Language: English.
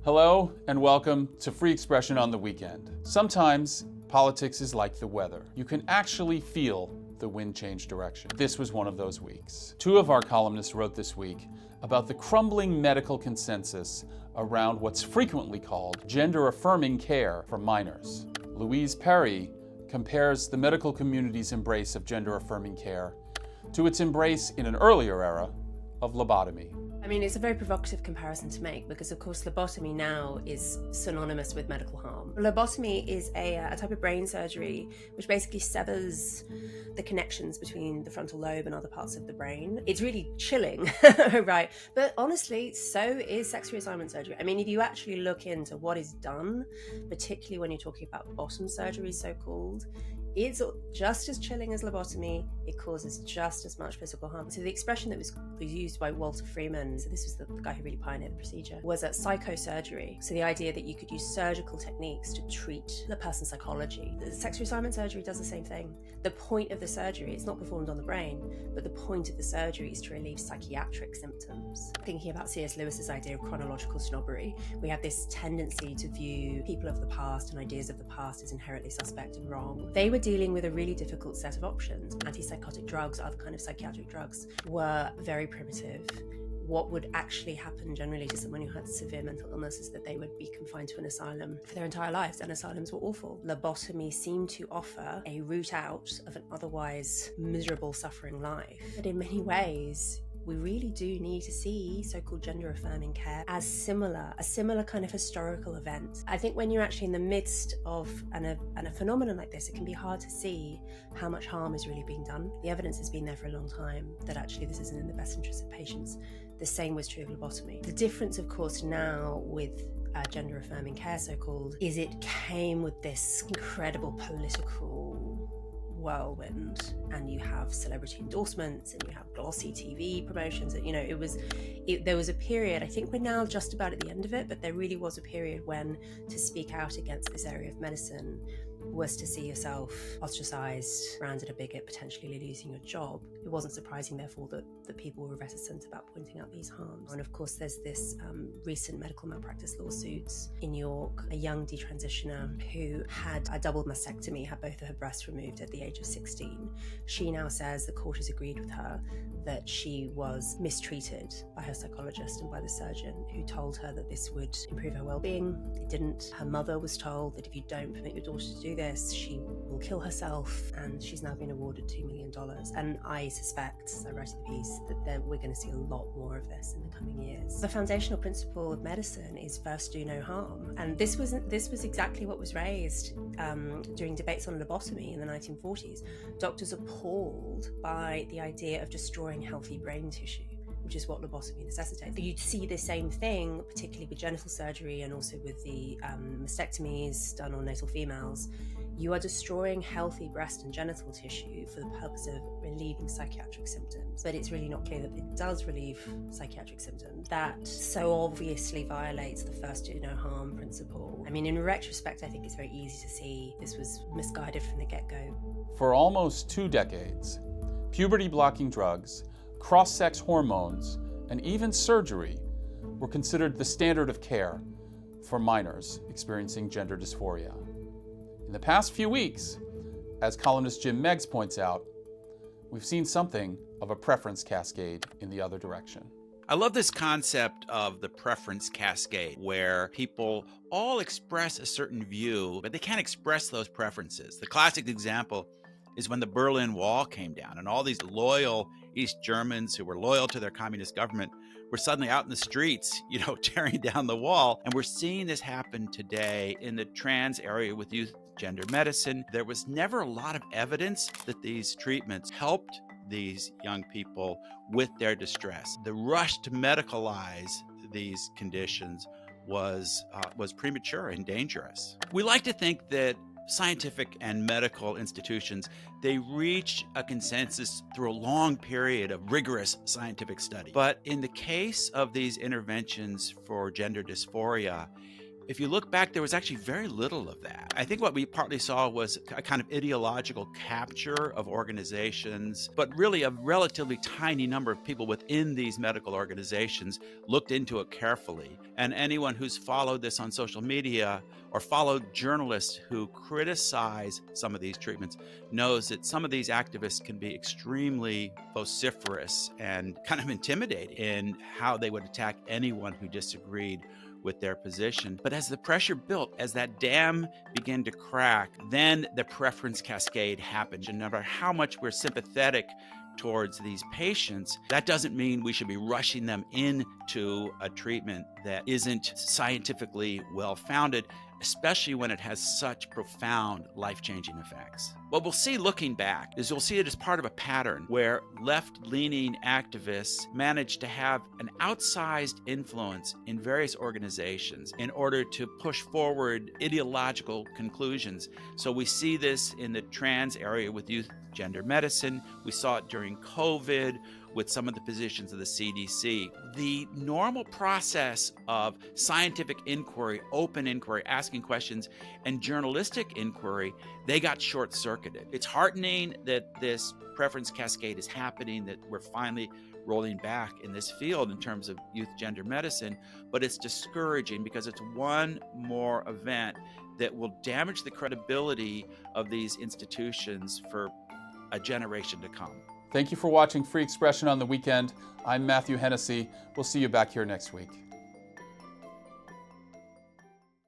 Hello and welcome to Free Expression on the Weekend. Sometimes politics is like the weather. You can actually feel the wind change direction. This was one of those weeks. Two of our columnists wrote this week about the crumbling medical consensus around what's frequently called gender-affirming care for minors. Louise compares the medical community's embrace of gender-affirming care to its embrace in an earlier era of lobotomy. I mean, it's a very provocative comparison to make because, of course, lobotomy now is synonymous with medical harm. Lobotomy is a type of brain surgery which basically severs the connections between the frontal lobe and other parts of the brain. It's really chilling, right? But honestly, so is sex reassignment surgery. I mean, if you actually look into what is done, particularly when you're talking about bottom surgery, so-called, it's just as chilling as lobotomy. It causes just as much physical harm. So the expression that was used by Walter Freeman, so this was the guy who really pioneered the procedure, was psychosurgery. So the idea that you could use surgical techniques to treat the person's psychology. The sex reassignment surgery does the same thing. The point of the surgery, it's not performed on the brain, but the point of the surgery is to relieve psychiatric symptoms. Thinking about C.S. Lewis's idea of chronological snobbery, we have this tendency to view people of the past and ideas of the past as inherently suspect and wrong. They were dealing with a really difficult set of options. Antipsychotic drugs, other kind of psychiatric drugs, were very primitive. What would actually happen generally to someone who had severe mental illness is that they would be confined to an asylum for their entire lives, and asylums were awful. Lobotomy seemed to offer a route out of an otherwise miserable, suffering life. But in many ways, we really do need to see so-called gender-affirming care as a similar kind of historical event. I think when you're actually in the midst of a phenomenon like this, it can be hard to see how much harm is really being done. The evidence has been there for a long time that actually this isn't in the best interest of patients. The same was true of lobotomy. The difference, of course, now with gender-affirming care, so-called, is it came with this incredible political whirlwind, and you have celebrity endorsements and you have glossy TV promotions. And there was a period, I think we're now just about at the end of it, but there really was a period when to speak out against this area of medicine was to see yourself ostracized, branded a bigot, potentially losing your job. It wasn't surprising, therefore, that people were reticent about pointing out these harms. And of course, there's this recent medical malpractice lawsuits in New York. A young detransitioner who had a double mastectomy, had both of her breasts removed at the age of 16. She now says the court has agreed with her that she was mistreated by her psychologist and by the surgeon, who told her that this would improve her well-being. It didn't. Her mother was told that if you don't permit your daughter to do this, she will kill herself, and she's now been awarded $2 million. And I suspect, as I write in the piece, that we're going to see a lot more of this in the coming years. The foundational principle of medicine is first do no harm, and this was exactly what was raised during debates on lobotomy in the 1940s. Doctors appalled by the idea of destroying healthy brain tissue, which is what lobotomy necessitates. You'd see the same thing, particularly with genital surgery and also with the mastectomies done on natal females. You are destroying healthy breast and genital tissue for the purpose of relieving psychiatric symptoms. But it's really not clear that it does relieve psychiatric symptoms. That so obviously violates the first do no harm principle. I mean, in retrospect, I think it's very easy to see this was misguided from the get-go. For almost 2 decades, puberty-blocking drugs, cross-sex hormones, and even surgery were considered the standard of care for minors experiencing gender dysphoria. In the past few weeks, as columnist Meigs points out, we've seen something of a preference cascade in the other direction. I love this concept of the preference cascade, where people all express a certain view, but they can't express those preferences. The classic example is when the Berlin Wall came down, and all these loyal East Germans who were loyal to their communist government were suddenly out in the streets, tearing down the wall. And we're seeing this happen today in the trans area with youth gender medicine. There was never a lot of evidence that these treatments helped these young people with their distress. The rush to medicalize these conditions was premature and dangerous. We like to think that scientific and medical institutions, they reach a consensus through a long period of rigorous scientific study. But in the case of these interventions for gender dysphoria, if you look back, there was actually very little of that. I think what we partly saw was a kind of ideological capture of organizations, but really a relatively tiny number of people within these medical organizations looked into it carefully. And anyone who's followed this on social media or followed journalists who criticize some of these treatments knows that some of these activists can be extremely vociferous and kind of intimidating in how they would attack anyone who disagreed with their position. But as the pressure built, as that dam began to crack, then the preference cascade happened. And no matter how much we're sympathetic towards these patients, that doesn't mean we should be rushing them into a treatment that isn't scientifically well-founded, especially when it has such profound life-changing effects. What we'll see looking back is you'll see it as part of a pattern where left-leaning activists manage to have an outsized influence in various organizations in order to push forward ideological conclusions. So we see this in the trans area with youth gender medicine. We saw it during COVID with some of the positions of the CDC. The normal process of scientific inquiry, open inquiry, asking questions, and journalistic inquiry, they got short-circuited. It's heartening that this preference cascade is happening, that we're finally rolling back in this field in terms of youth gender medicine, but it's discouraging because it's one more event that will damage the credibility of these institutions for a generation to come. Thank you for watching Free Expression on the Weekend. I'm Matthew Hennessy. We'll see you back here next week.